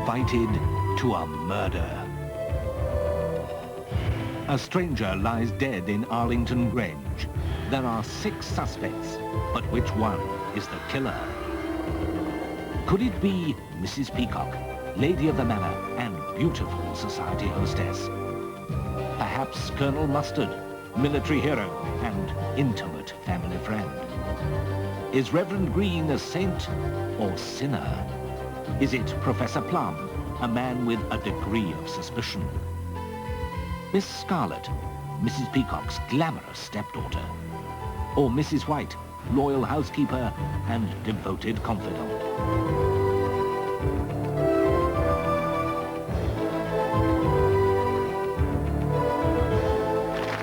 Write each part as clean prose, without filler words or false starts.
invited to a murder. A stranger lies dead in Arlington Grange. There are 6 suspects, but which one is the killer? Could it be Mrs. Peacock, lady of the manor and beautiful society hostess? Perhaps Colonel Mustard, military hero and intimate family friend? Is Reverend Green a saint or sinner? Is it Professor Plum, a man with a degree of suspicion? Miss Scarlet, Mrs. Peacock's glamorous stepdaughter? Or Mrs. White, loyal housekeeper and devoted confidant?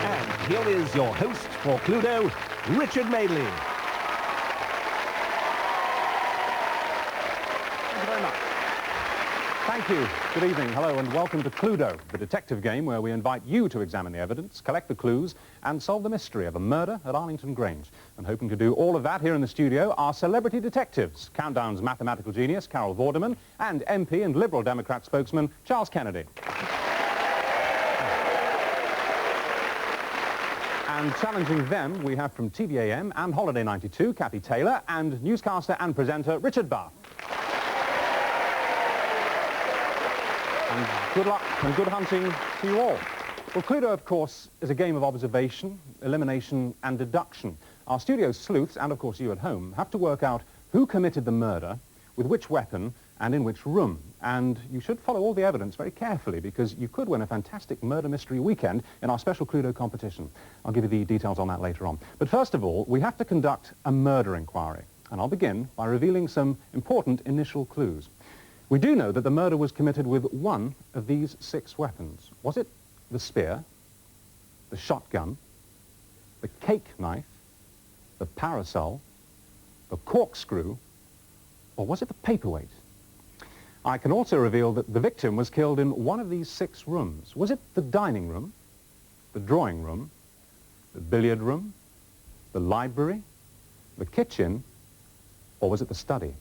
And here is your host for Cluedo, Richard Madeley. Thank you very much. Thank you. Good evening. Hello and welcome to Cluedo, the detective game where we invite you to examine the evidence, collect the clues and solve the mystery of a murder at Arlington Grange. And hoping to do all of that here in the studio are celebrity detectives, Countdown's mathematical genius, Carol Vorderman, and MP and Liberal Democrat spokesman, Charles Kennedy. And challenging them, we have from TVAM and Holiday 92, Kathy Taylor, and newscaster and presenter, Richard Bath. And good luck and good hunting to you all. Well, Cluedo, of course, is a game of observation, elimination and deduction. Our studio sleuths, and of course you at home, have to work out who committed the murder, with which weapon, and in which room. And you should follow all the evidence very carefully because you could win a fantastic murder mystery weekend in our special Cluedo competition. I'll give you the details on that later on. But first of all, we have to conduct a murder inquiry. And I'll begin by revealing some important initial clues. We do know that the murder was committed with one of these 6 weapons. Was it the spear, the shotgun, the cake knife, the parasol, the corkscrew, or was it the paperweight? I can also reveal that the victim was killed in one of these 6 rooms. Was it the dining room, the drawing room, the billiard room, the library, the kitchen, or was it the study?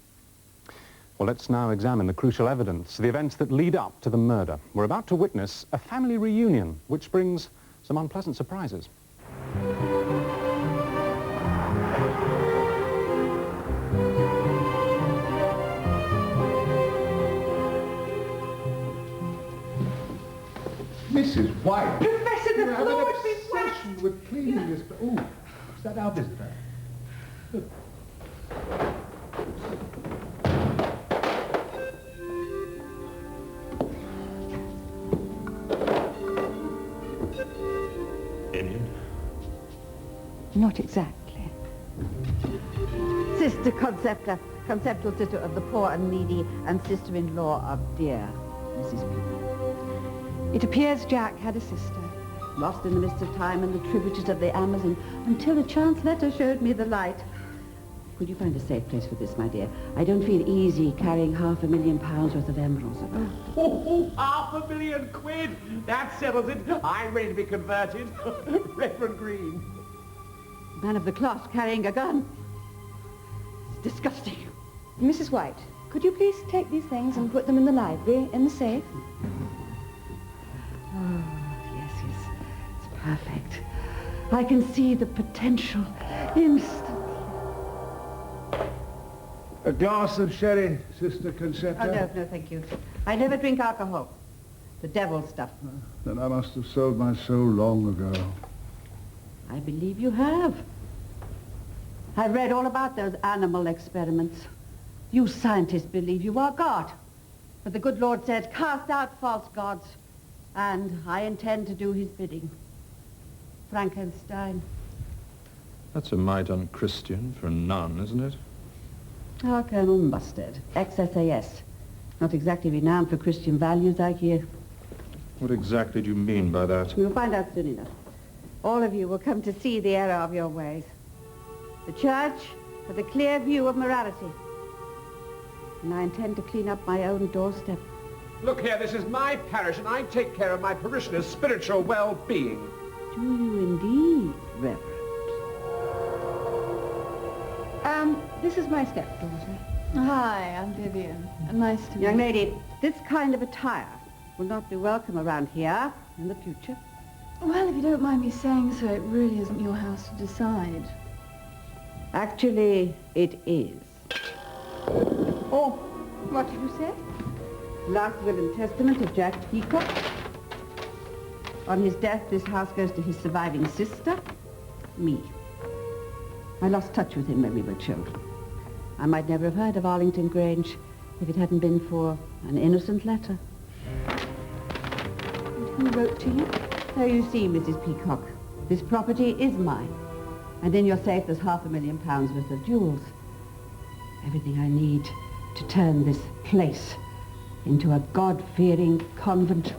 Well, let's now examine the crucial evidence, the events that lead up to the murder. We're about to witness a family reunion, which brings some unpleasant surprises. Mrs. White. Professor, the floor has been obsession with cleaning this. Oh, is that our visitor? Look. Indian? Not exactly. Sister Concepta, conceptual sister of the poor and needy, and sister-in-law of dear Mrs. Peacock. It appears Jack had a sister, lost in the midst of time and the tributaries of the Amazon, until a chance letter showed me the light. Could you find a safe place for this, my dear? I don't feel easy carrying £500,000 worth of emeralds about. Oh, £500,000! That settles it. I'm ready to be converted. Reverend Green. Man of the cloth carrying a gun. It's disgusting. Mrs. White, could you please take these things and put them in the library, in the safe? Oh, yes, it's perfect. I can see the potential instantly. A glass of sherry, Sister Concepta? Oh, no, thank you. I never drink alcohol. The devil's stuff. Then I must have sold my soul long ago. I believe you have. I've read all about those animal experiments. You scientists believe you are God. But the good Lord said, cast out false gods. And I intend to do his bidding. Frankenstein. That's a mite unchristian for a nun, isn't it? Ah, Colonel Mustard, ex-SAS. Not exactly renowned for Christian values, I hear. What exactly do you mean by that? You'll find out soon enough. All of you will come to see the error of your ways. The church has a clear view of morality. And I intend to clean up my own doorstep. Look here, this is my parish, and I take care of my parishioners' spiritual well-being. Do you indeed, Reverend? This is my stepdaughter. Hi, I'm Vivian. Nice to meet you. Young lady, this kind of attire will not be welcome around here in the future. Well, if you don't mind me saying so, it really isn't your house to decide. Actually, it is. Oh, what did you say? Last will and testament of Jack Peacock. On his death, this house goes to his surviving sister, me. I lost touch with him when we were children. I might never have heard of Arlington Grange if it hadn't been for an innocent letter. And who wrote to you? So you see, Mrs. Peacock, this property is mine. And in your safe there's £500,000 worth of jewels. Everything I need to turn this place into a God-fearing convent.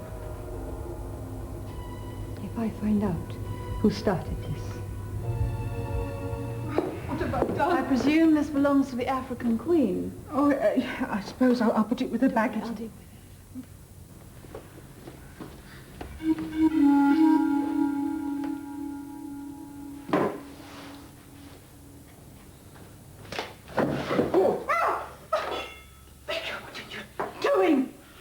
If I find out who started this. What have I done? I presume this belongs to the African Queen. Oh, I suppose I'll put it with the baggage. I'll deal with it.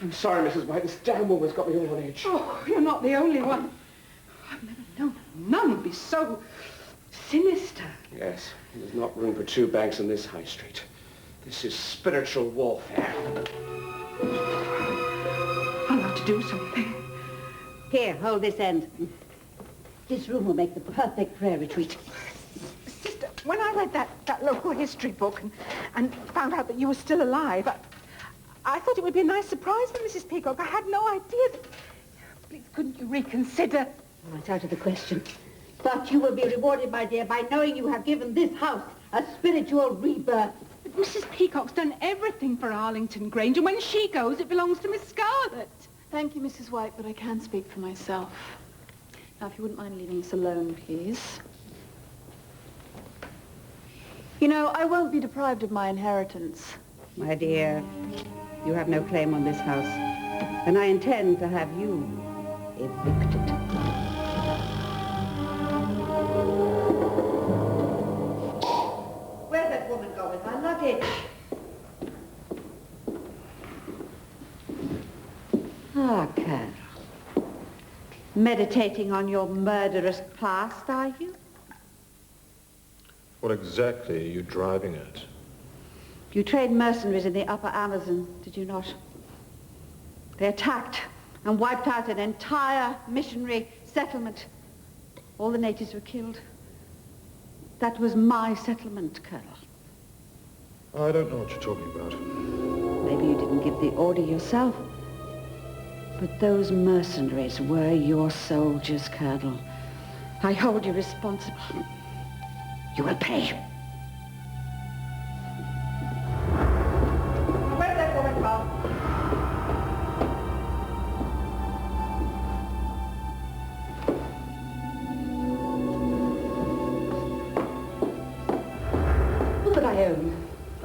I'm sorry, Mrs. White. This damn woman's got me all on edge. Oh, you're not the only one. I've never known a nun be so sinister. Yes, there's not room for two banks in this high street. This is spiritual warfare. I'll have to do something. Here, hold this end. This room will make the perfect prayer retreat. Sister, when I read that local history book and found out that you were still alive, I thought it would be a nice surprise for Mrs. Peacock. I had no idea that... Please, couldn't you reconsider? Oh, it's out of the question. But you will be rewarded, my dear, by knowing you have given this house a spiritual rebirth. But Mrs. Peacock's done everything for Arlington Grange, and when she goes, it belongs to Miss Scarlett. Thank you, Mrs. White, but I can speak for myself. Now, if you wouldn't mind leaving us alone, please. You know, I won't be deprived of my inheritance. My dear, you have no claim on this house, and I intend to have you evicted. Where'd that woman go with my luggage? Ah, Carol. Meditating on your murderous past, are you? What exactly are you driving at? You trained mercenaries in the upper Amazon, did you not? They attacked and wiped out an entire missionary settlement. All the natives were killed. That was my settlement, Colonel. I don't know what you're talking about. Maybe you didn't give the order yourself. But those mercenaries were your soldiers, Colonel. I hold you responsible. You will pay. Where's that woman from? All that I own,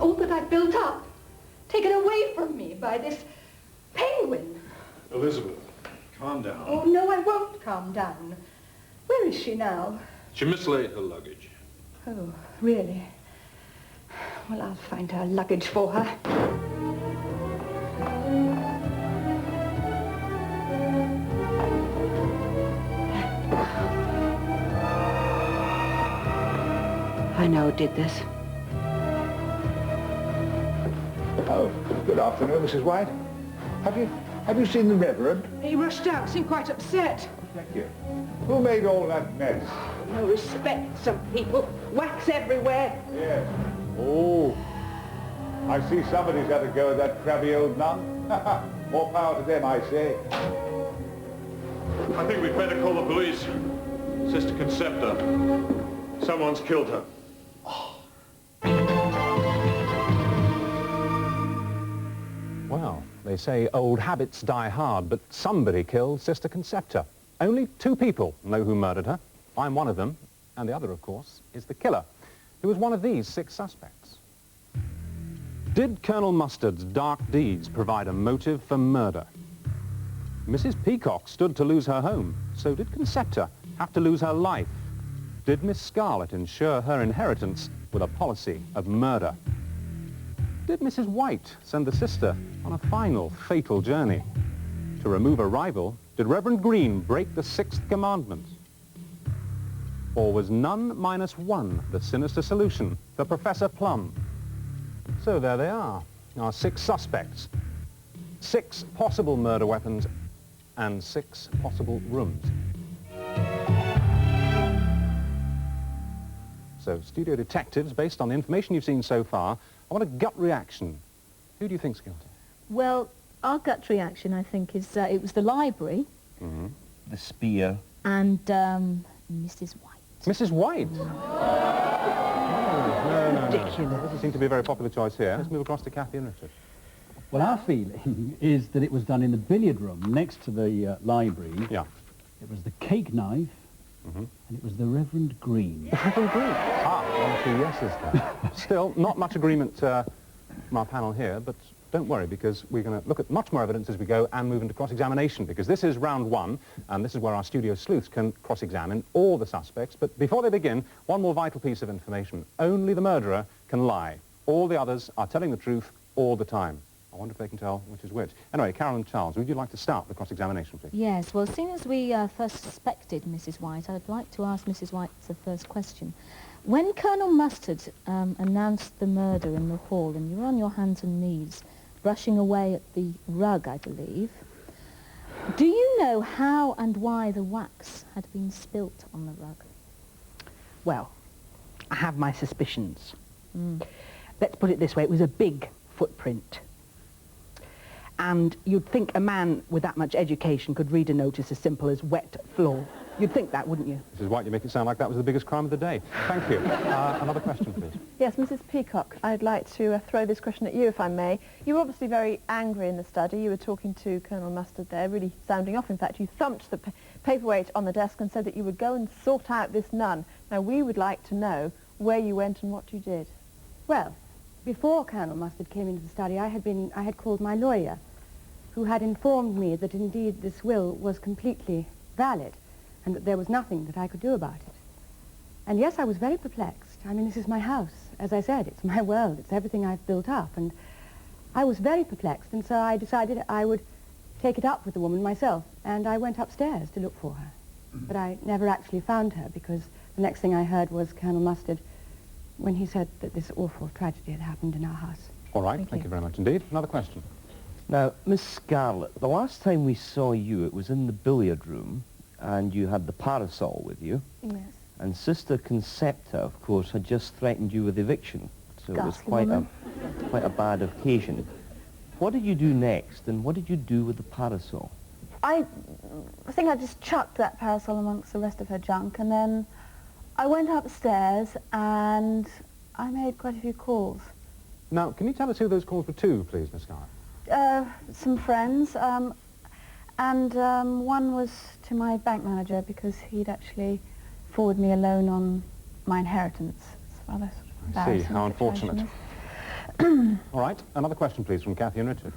all that I built up, taken away from me by this penguin. Elizabeth, calm down. Oh, no, I won't calm down. Where is she now? She mislaid her luggage. Oh, really? Well, I'll find her luggage for her. I know who did this. Oh, good afternoon, Mrs. White. Have you seen the Reverend? He rushed out, seemed quite upset. Thank you. Who made all that mess? No respect, some people. Wax everywhere. Yes. Oh, I see somebody's had a go at that crabby old nun. More power to them, I say. I think we'd better call the police. Sister Concepta. Someone's killed her. Well, they say old habits die hard, but somebody killed Sister Concepta. Only 2 people know who murdered her. I'm one of them, and the other, of course, is the killer, who was one of these 6 suspects. Did Colonel Mustard's dark deeds provide a motive for murder? Mrs. Peacock stood to lose her home, so did Concepta have to lose her life? Did Miss Scarlett ensure her inheritance with a policy of murder? did Mrs. White send the sister on a final, fatal journey? To remove a rival, did Reverend Green break the sixth commandment? Or was none minus one the sinister solution for Professor Plum? So there they are, our 6 suspects. 6 possible murder weapons and 6 possible rooms. So, studio detectives, based on the information you've seen so far, I want a gut reaction. Who do you think's guilty? Well, our gut reaction, I think, is it was the library. Mm-hmm. The spear. And Mrs. White. Mrs. White? No. Ridiculous. Doesn't seem to be a very popular choice here. Let's move across to Kathy and Richard. Well, our feeling is that it was done in the billiard room next to the library. Yeah. It was the cake knife, and it was the Reverend Green. The Reverend Green? Ah, 1 or 2 yeses there. Still, not much agreement from our panel here, but don't worry, because we're going to look at much more evidence as we go and move into cross-examination, because this is round 1, and this is where our studio sleuths can cross-examine all the suspects. But before they begin, one more vital piece of information. Only the murderer can lie. All the others are telling the truth all the time. I wonder if they can tell which is which. Anyway, Carol and Charles, would you like to start the cross-examination, please? Yes, well, seeing as we first suspected Mrs. White, I'd like to ask Mrs. White the first question. When Colonel Mustard announced the murder in the hall, and you were on your hands and knees, brushing away at the rug, I believe, do you know how and why the wax had been spilt on the rug? Well, I have my suspicions. Let's put it this way, it was a big footprint. And you'd think a man with that much education could read a notice as simple as wet floor. You'd think that, wouldn't you? Mrs. White, you make it sound like that was the biggest crime of the day. Thank you. Another question, please. Yes, Mrs. Peacock, I'd like to throw this question at you, if I may. You were obviously very angry in the study. You were talking to Colonel Mustard there, really sounding off. In fact, you thumped the paperweight on the desk and said that you would go and sort out this nun. Now, we would like to know where you went and what you did. Well, before Colonel Mustard came into the study, I had called my lawyer, who had informed me that indeed this will was completely valid and that there was nothing that I could do about it. And yes, I was very perplexed. I mean, this is my house. As I said, it's my world. It's everything I've built up. And I was very perplexed, and so I decided I would take it up with the woman myself. And I went upstairs to look for her. But I never actually found her, because the next thing I heard was Colonel Mustard when he said that this awful tragedy had happened in our house. All right, thank you very much indeed. Another question. Now, Miss Scarlett, the last time we saw you, it was in the billiard room, and you had the parasol with you. Yes. And Sister Concepta, of course, had just threatened you with eviction. So it was quite a bad occasion. What did you do next, and what did you do with the parasol? I think I just chucked that parasol amongst the rest of her junk, and then I went upstairs and I made quite a few calls. Now, can you tell us who those calls were to, please, Miss Scarlett? Some friends, and one was to my bank manager, because he'd actually forwarded me a loan on my inheritance. It's rather sort of I see, how unfortunate. All right, another question, please, from Kathy and Richard.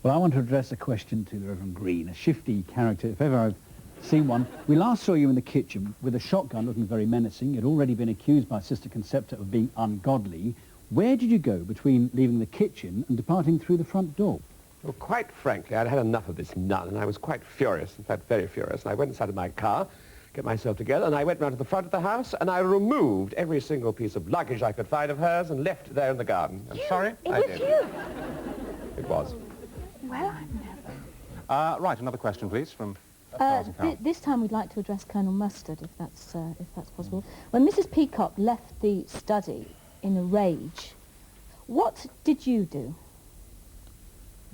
Well, I want to address a question to the Reverend Green, a shifty character, if ever I've seen one. We last saw you in the kitchen with a shotgun looking very menacing. You'd already been accused by Sister Concepta of being ungodly. Where did you go between leaving the kitchen and departing through the front door? Well, quite frankly, I'd had enough of this nun, and I was quite furious, in fact, very furious. And I went inside of my car, get myself together, and I went round to the front of the house, and I removed every single piece of luggage I could find of hers and left it there in the garden. I'm sorry, I did. It was you? It was. Well, I've never... Right, another question, please, from Charles and Carol. This time we'd like to address Colonel Mustard, if that's possible. When Mrs. Peacock left the study in a rage, what did you do?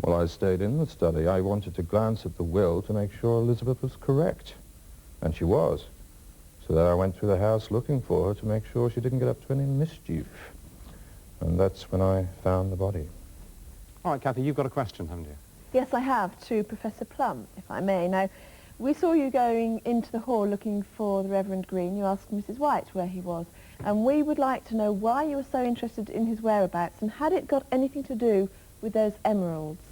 Well, I stayed in the study. I wanted to glance at the will to make sure Elizabeth was correct. And she was. So then I went through the house looking for her to make sure she didn't get up to any mischief. And that's when I found the body. All right, Kathy, you've got a question, haven't you? Yes, I have, to Professor Plum, if I may. Now, we saw you going into the hall looking for the Reverend Green. You asked Mrs. White where he was. And we would like to know why you were so interested in his whereabouts, and had it got anything to do with those emeralds?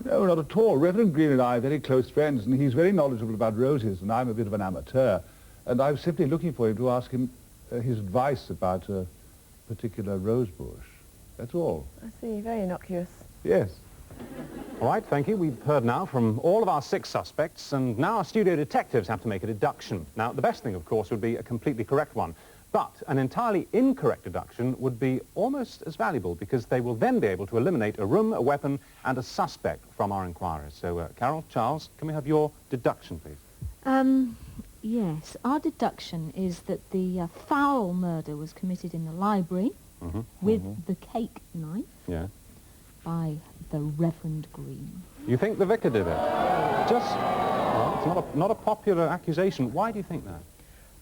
No, not at all. Reverend Green and I are very close friends, and he's very knowledgeable about roses, and I'm a bit of an amateur. And I was simply looking for him to ask him his advice about a particular rose bush. That's all. I see, very innocuous. Yes. All right, thank you. We've heard now from all of our 6 suspects, and now our studio detectives have to make a deduction. Now, the best thing, of course, would be a completely correct one. But an entirely incorrect deduction would be almost as valuable, because they will then be able to eliminate a room, a weapon, and a suspect from our inquiries. So, Carol, Charles, can we have your deduction, please? Yes, our deduction is that the foul murder was committed in the library with the cake knife by the Reverend Green. You think the vicar did it? Well, it's not a popular accusation. Why do you think that?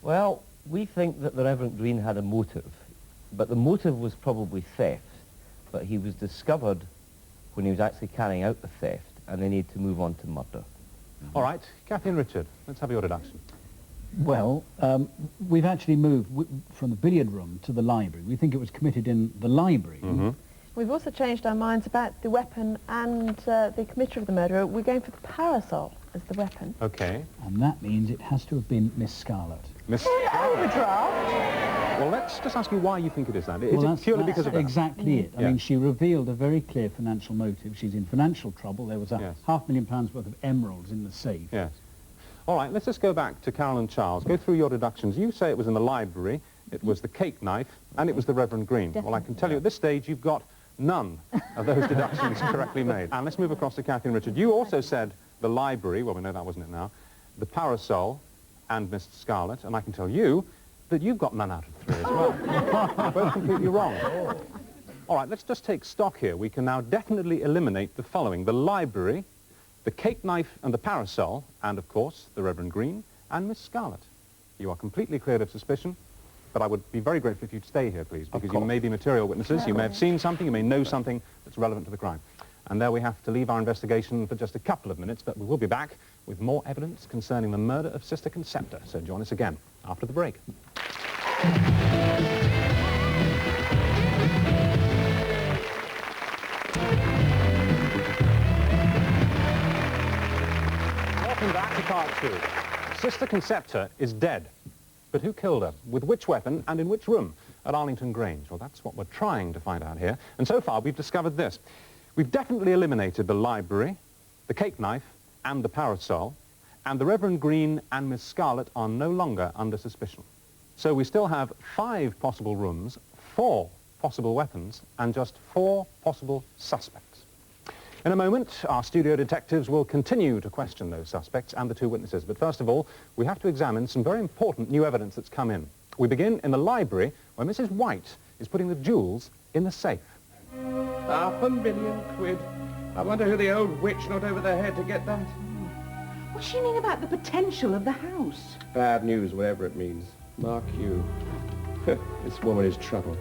Well, we think that the Reverend Green had a motive, but the motive was probably theft, but he was discovered when he was actually carrying out the theft, and they need to move on to murder. All right, Kathy and Richard, let's have your deduction. Well, we've actually moved from the billiard room to the library. We think it was committed in the library. We've also changed our minds about the weapon and the committer of the murder. We're going for the parasol as the weapon. Okay. And that means it has to have been Miss Scarlett. Miss Overdraft? Well, let's just ask you why you think it is that. Is it purely because of that? Exactly it. I mean, she revealed a very clear financial motive. She's in financial trouble. There was a £500,000 worth of emeralds in the safe. Yes. All right, let's just go back to Carol and Charles. Go through your deductions. You say it was in the library, it was the cake knife, and it was the Reverend Green. Definitely. Well, I can tell you at this stage you've got none of those deductions correctly made. And let's move across to Kathy and Richard. You also said the library, well, we know that wasn't it now, the parasol and Miss Scarlett, and I can tell you that you've got none out of 3 as well. You're both completely wrong. All right, let's just take stock here. We can now definitely eliminate the following: the library, the cake knife and the parasol, and, of course, the Reverend Green and Miss Scarlett. You are completely cleared of suspicion, but I would be very grateful if you'd stay here, please, because you may be material witnesses. You may have seen something, you may know something that's relevant to the crime. And there we have to leave our investigation for just a couple of minutes, but we will be back with more evidence concerning the murder of Sister Concepta. So join us again after the break. Welcome back to part 2. Sister Concepta is dead. But who killed her? With which weapon and in which room at Arlington Grange? Well, that's what we're trying to find out here. And so far, we've discovered this. We've definitely eliminated the library, the cake knife, and the parasol, and the Reverend Green and Miss Scarlett are no longer under suspicion. So we still have 5 possible rooms, 4 possible weapons, and just 4 possible suspects. In a moment, our studio detectives will continue to question those suspects and the 2 witnesses. But first of all, we have to examine some very important new evidence that's come in. We begin in the library, where Mrs. White is putting the jewels in the safe. £500,000. I wonder who the old witch knocked over the head to get that. What's she mean about the potential of the house? Bad news, whatever it means. Mark you. This woman is trouble.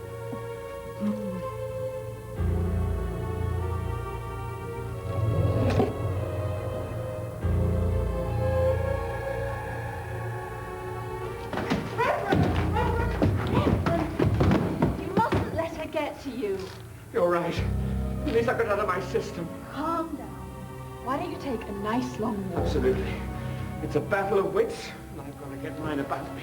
You're right. At least I got it out of my system. Calm down. Why don't you take a nice long walk? Absolutely. It's a battle of wits, and I've got to get mine about me.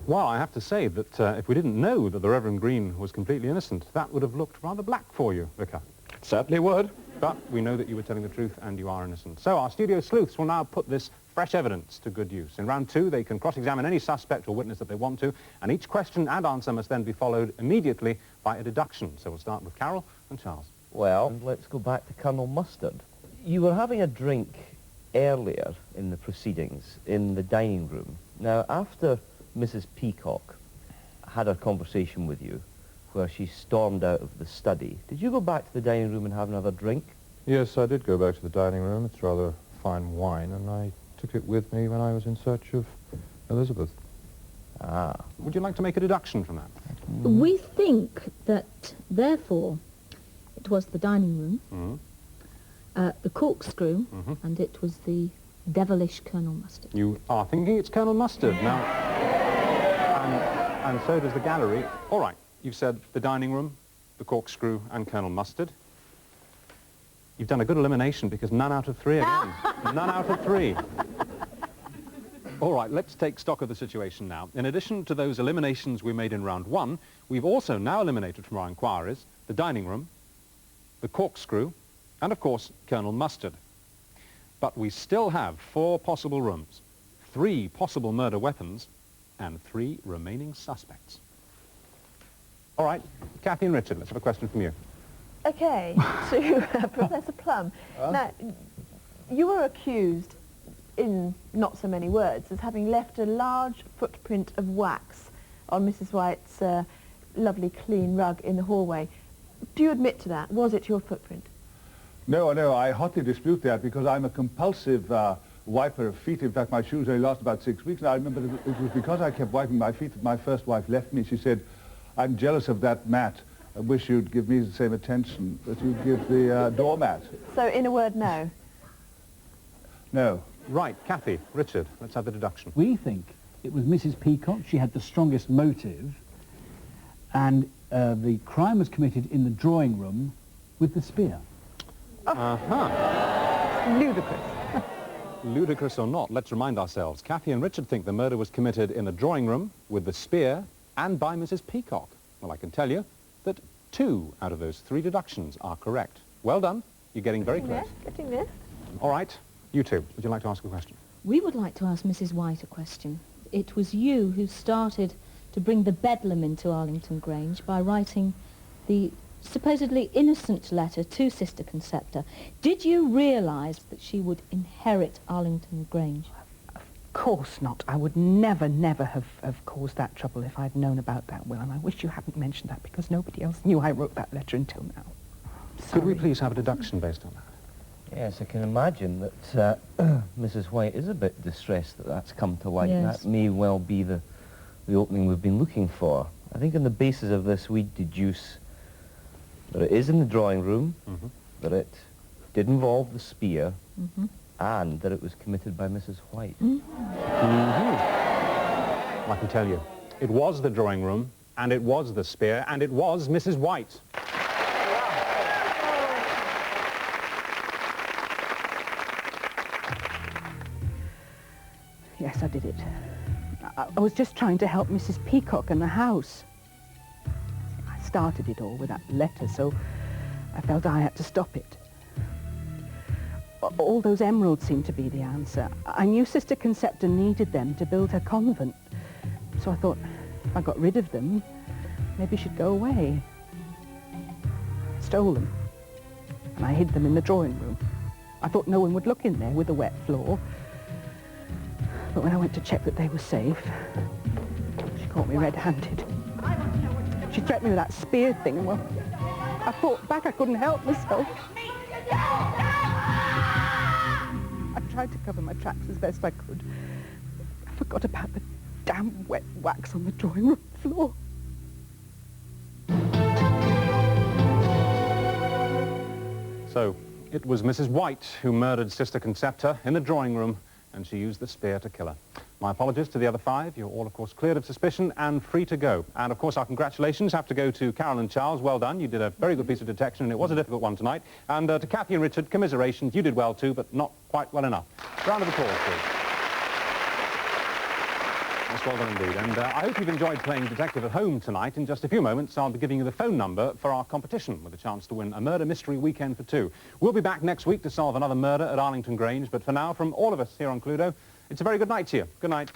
Well, I have to say that if we didn't know that the Reverend Green was completely innocent, that would have looked rather black for you, Vicar. It certainly would. But we know that you were telling the truth and you are innocent. So our studio sleuths will now put this fresh evidence to good use. In round 2, they can cross-examine any suspect or witness that they want to, and each question and answer must then be followed immediately by a deduction. So we'll start with Carol and Charles. Well, let's go back to Colonel Mustard. You were having a drink earlier in the proceedings in the dining room. Now, after Mrs. Peacock had a conversation with you, where she stormed out of the study, did you go back to the dining room and have another drink? Yes, I did go back to the dining room. It's rather fine wine, and I took it with me when I was in search of Elizabeth. Ah. Would you like to make a deduction from that? We think that, therefore, it was the dining room, the corkscrew, and it was the devilish Colonel Mustard. You are thinking it's Colonel Mustard. Now, and so does the gallery. All right, you've said the dining room, the corkscrew, and Colonel Mustard. You've done a good elimination because none out of 3 again. None out of 3. All right, let's take stock of the situation now. In addition to those eliminations we made in round one, we've also now eliminated from our inquiries the dining room, the corkscrew, and of course, Colonel Mustard. But we still have 4 possible rooms, 3 possible murder weapons, and 3 remaining suspects. All right, Kathy and Richard, let's have a question from you. Okay, to Professor Plum. Now, you were accused, in not so many words, as having left a large footprint of wax on Mrs. White's lovely clean rug in the hallway. Do you admit to that? Was it your footprint? No, I hotly dispute that because I'm a compulsive wiper of feet. In fact, my shoes only last about 6 weeks. And I remember that it was because I kept wiping my feet that my first wife left me. She said, "I'm jealous of that mat. I wish you'd give me the same attention that you give the doormat." So, in a word, no? No. Right, Kathy, Richard, let's have the deduction. We think it was Mrs. Peacock. She had the strongest motive, and the crime was committed in the drawing room with the spear. Ludicrous. Ludicrous or not, let's remind ourselves. Kathy and Richard think the murder was committed in the drawing room with the spear and by Mrs. Peacock. Well, I can tell you that 2 out of those 3 deductions are correct. Well done. You're getting very close. Getting this. All right. You two, would you like to ask a question? We would like to ask Mrs. White a question. It was you who started to bring the bedlam into Arlington Grange by writing the supposedly innocent letter to Sister Concepta. Did you realise that she would inherit Arlington Grange? Of course not. I would never have caused that trouble if I'd known about that will, and I wish you hadn't mentioned that because nobody else knew I wrote that letter until now. Could we please have a deduction based on that? Yes, I can imagine that Mrs. White is a bit distressed that that's come to light. Yes. That may well be the opening we've been looking for. I think on the basis of this we deduce that it is in the drawing room, that it did involve the spear, and that it was committed by Mrs. White. I can tell you, it was the drawing room, and it was the spear, and it was Mrs. White. Yes, I did it. I was just trying to help Mrs. Peacock and the house. I started it all with that letter, so I felt I had to stop it. All those emeralds seemed to be the answer. I knew Sister Concepta needed them to build her convent, so I thought if I got rid of them, maybe she'd go away. I stole them, and I hid them in the drawing room. I thought no one would look in there with a wet floor. But when I went to check that they were safe, she caught me red-handed. She threatened me with that spear thing, and well, I fought back. I couldn't help myself. I tried to cover my tracks as best I could. I forgot about the damn wet wax on the drawing room floor. So, it was Mrs. White who murdered Sister Concepta in the drawing room, and she used the spear to kill her. My apologies to the other 5. You're all, of course, cleared of suspicion and free to go. And, of course, our congratulations have to go to Carol and Charles. Well done. You did a very good piece of detection, and it was a difficult one tonight. And to Kathy and Richard, commiserations. You did well, too, but not quite well enough. Round of applause, please. That's well done indeed. And I hope you've enjoyed playing detective at home tonight. In just a few moments, I'll be giving you the phone number for our competition with a chance to win a murder mystery weekend for 2. We'll be back next week to solve another murder at Arlington Grange. But for now, from all of us here on Cluedo, it's a very good night to you. Good night.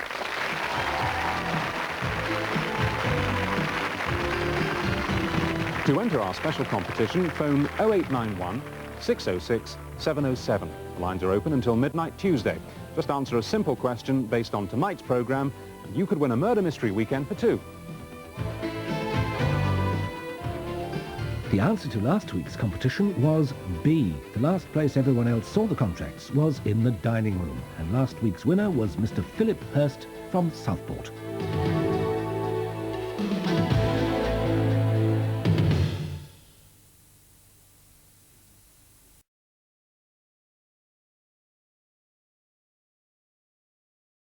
To enter our special competition, phone 0891 606 707. The lines are open until midnight Tuesday. Just answer a simple question based on tonight's programme, and you could win a murder mystery weekend for 2. The answer to last week's competition was B. The last place everyone else saw the contracts was in the dining room. And last week's winner was Mr. Philip Hurst from Southport.